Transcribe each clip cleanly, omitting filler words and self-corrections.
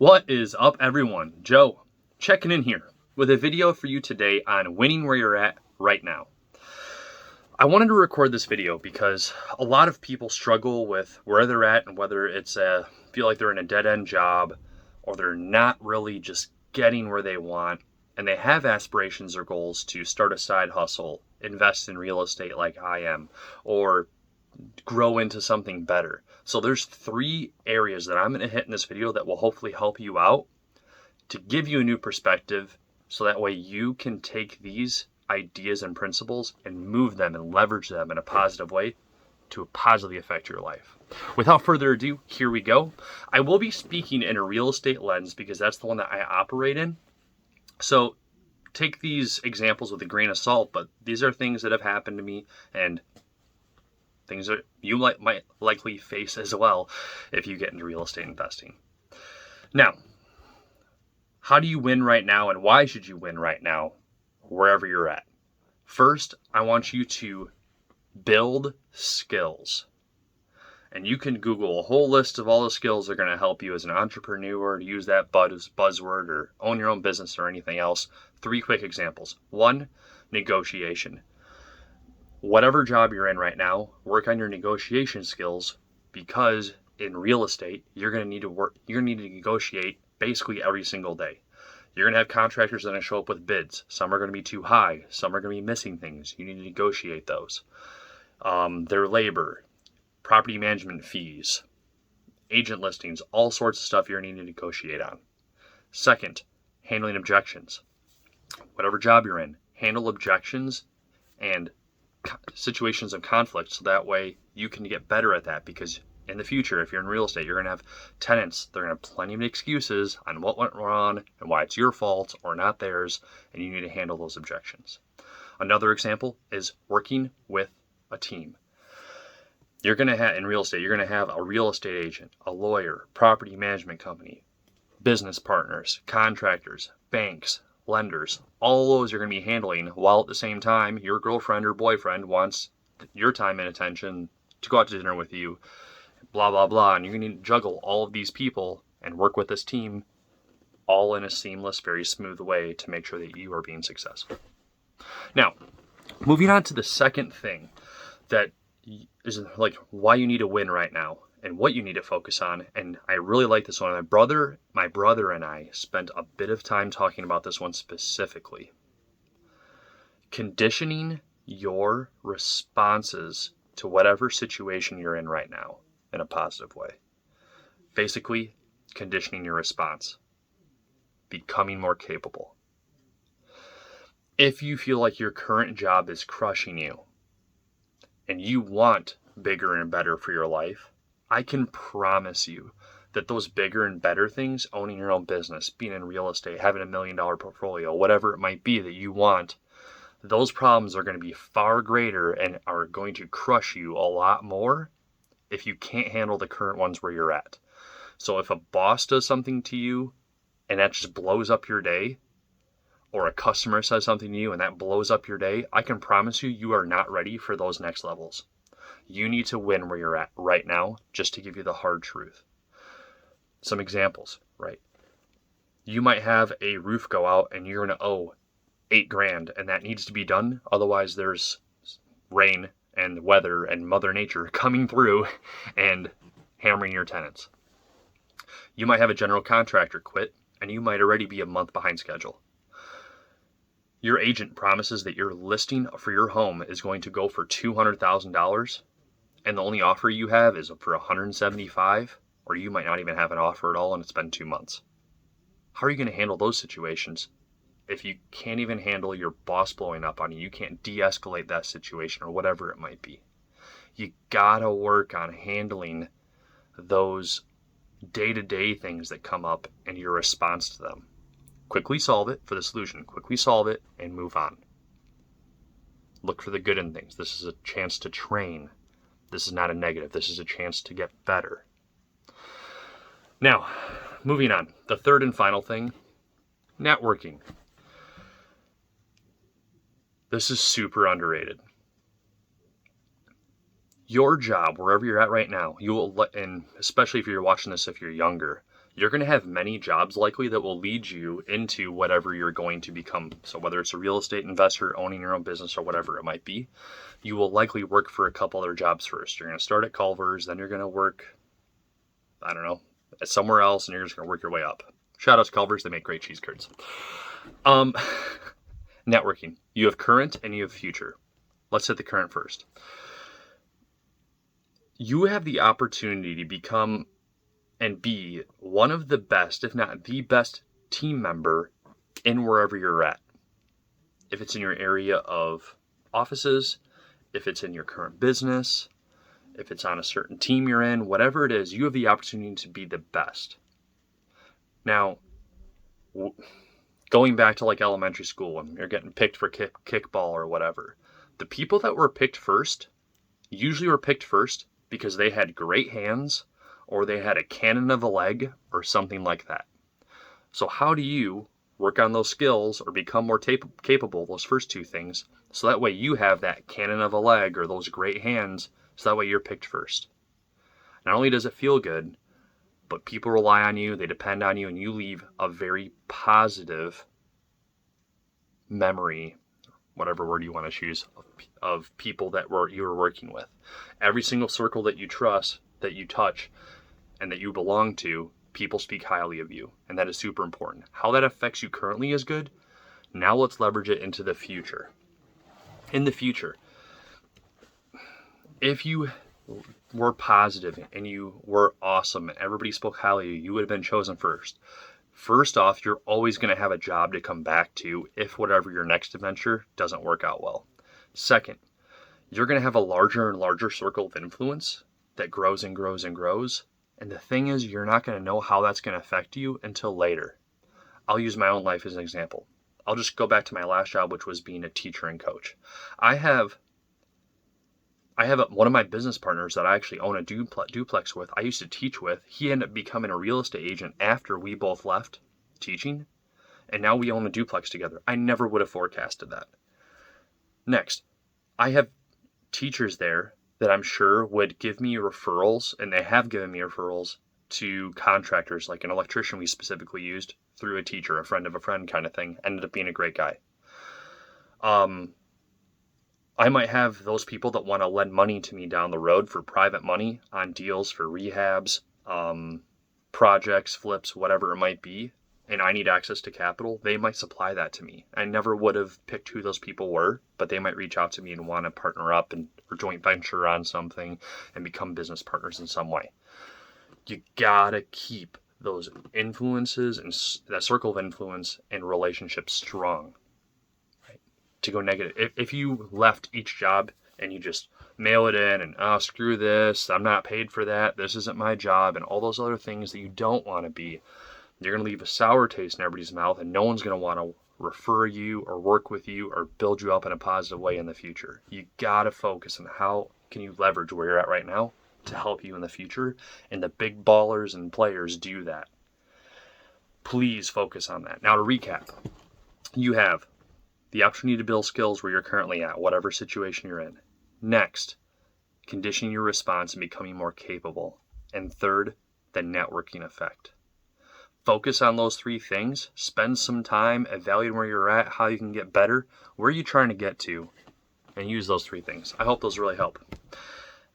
What is up, everyone? Joe, checking in here with a video for you today on winning where you're at right now. I wanted to record this video because a lot of people struggle with where they're at and whether it's feel like they're in a dead-end job or they're not really just getting where they want, and they have aspirations or goals to start a side hustle, invest in real estate like I am, or grow into something better. So there's 3 areas that I'm going to hit in this video that will hopefully help you out to give you a new perspective, so that way you can take these ideas and principles and move them and leverage them in a positive way to positively affect your life. Without further ado, here we go. I will be speaking in a real estate lens because that's the one that I operate in. So take these examples with a grain of salt, but these are things that have happened to me and things that you might likely face as well if you get into real estate investing. Now, how do you win right now, and why should you win right now wherever you're at? First, I want you to build skills. And you can Google a whole list of all the skills that are going to help you as an entrepreneur to use that buzzword or own your own business or anything else. 3 quick examples. 1, negotiation. Whatever job you're in right now, work on your negotiation skills, because in real estate, you're going to need to negotiate basically every single day. You're going to have contractors that are going to show up with bids. Some are going to be too high. Some are going to be missing things. You need to negotiate those. Their labor, property management fees, agent listings, all sorts of stuff you're going to need to negotiate on. Second, handling objections. Whatever job you're in, handle objections and situations of conflict, so that way you can get better at that, because in the future, if you're in real estate, you're going to have tenants. They're going to have plenty of excuses on what went wrong and why it's your fault or not theirs, and you need to handle those objections. Another example is working with a team. You're going to have, in real estate, you're going to have a real estate agent, a lawyer, property management company, business partners, contractors, banks, lenders. All those you're going to be handling, while at the same time your girlfriend or boyfriend wants your time and attention to go out to dinner with you, blah blah blah, and you're going to juggle all of these people and work with this team all in a seamless, very smooth way to make sure that you are being successful. Now, moving on to the second thing that is like why you need to win right now and what you need to focus on, and I really like this one. My brother and I spent a bit of time talking about this one specifically. Conditioning your responses to whatever situation you're in right now in a positive way. Basically, conditioning your response. Becoming more capable. If you feel like your current job is crushing you and you want bigger and better for your life, I can promise you that those bigger and better things, owning your own business, being in real estate, having $1 million portfolio, whatever it might be that you want, those problems are going to be far greater and are going to crush you a lot more if you can't handle the current ones where you're at. So if a boss does something to you and that just blows up your day, or a customer says something to you and that blows up your day, I can promise you, you are not ready for those next levels. You need to win where you're at right now, just to give you the hard truth. Some examples, right? You might have a roof go out and you're going to owe $8,000, and that needs to be done. Otherwise, there's rain and weather and Mother Nature coming through and hammering your tenants. You might have a general contractor quit, and you might already be a month behind schedule. Your agent promises that your listing for your home is going to go for $200,000, and the only offer you have is for $175,000, or you might not even have an offer at all and it's been 2 months. How are you going to handle those situations if you can't even handle your boss blowing up on you? You can't de-escalate that situation or whatever it might be. You gotta work on handling those day-to-day things that come up and your response to them. Quickly solve it for the solution. Quickly solve it and move on. Look for the good in things. This is a chance to train. This is not a negative. This is a chance to get better. Now, moving on. The third and final thing, networking. This is super underrated. Your job, wherever you're at right now, you will, and especially if you're watching this if you're younger, you're going to have many jobs likely that will lead you into whatever you're going to become. So whether it's a real estate investor, owning your own business, or whatever it might be, you will likely work for a couple other jobs first. You're going to start at Culver's, then you're going to work, I don't know, at somewhere else, and you're just going to work your way up. Shout out to Culver's, they make great cheese curds. Networking. You have current and you have future. Let's hit the current first. You have the opportunity to become and be one of the best, if not the best, team member in wherever you're at. If it's in your area of offices, if it's in your current business, if it's on a certain team you're in, whatever it is, you have the opportunity to be the best. Now, going back to like elementary school when you're getting picked for kickball or whatever, the people that were picked first usually were picked first because they had great hands or they had a cannon of a leg or something like that. So how do you work on those skills or become more capable, those first two things, so that way you have that cannon of a leg or those great hands, so that way you're picked first. Not only does it feel good, but people rely on you, they depend on you, and you leave a very positive memory, whatever word you want to choose, of people that you were working with. Every single circle that you trust, that you touch, and that you belong to, people speak highly of you, and that is super important. How that affects you currently is good. Now let's leverage it into the future. In the future, if you were positive and you were awesome and everybody spoke highly of you, you would have been chosen first. First off, you're always going to have a job to come back to if whatever your next adventure doesn't work out well. Second, you're going to have a larger and larger circle of influence that grows and grows and grows. And the thing is, you're not going to know how that's going to affect you until later. I'll use my own life as an example. I'll just go back to my last job, which was being a teacher and coach. I have one of my business partners that I actually own a duplex with. I used to teach with. He ended up becoming a real estate agent after we both left teaching. And now we own a duplex together. I never would have forecasted that. Next, I have teachers there that I'm sure would give me referrals, and they have given me referrals to contractors, like an electrician we specifically used through a teacher, a friend of a friend kind of thing. Ended up being a great guy. I might have those people that want to lend money to me down the road for private money on deals for rehabs, projects, flips, whatever it might be, and I need access to capital. They might supply that to me. I never would have picked who those people were, but they might reach out to me and want to partner up or joint venture on something and become business partners in some way. You gotta keep those influences and that circle of influence and relationships strong. To go negative. If you left each job and you just mail it in and, oh, screw this, I'm not paid for that, this isn't my job, and all those other things that you don't want to be, you're going to leave a sour taste in everybody's mouth, and no one's going to want to refer you or work with you or build you up in a positive way in the future. You got to focus on how can you leverage where you're at right now to help you in the future, and the big ballers and players do that. Please focus on that. Now to recap, you have the opportunity to build skills where you're currently at, whatever situation you're in. Next, conditioning your response and becoming more capable. And third, the networking effect. Focus on those three things. Spend some time evaluating where you're at, how you can get better, where are you trying to get to, and use those three things. I hope those really help.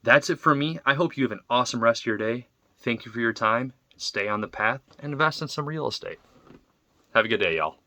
That's it for me. I hope you have an awesome rest of your day. Thank you for your time. Stay on the path and invest in some real estate. Have a good day, y'all.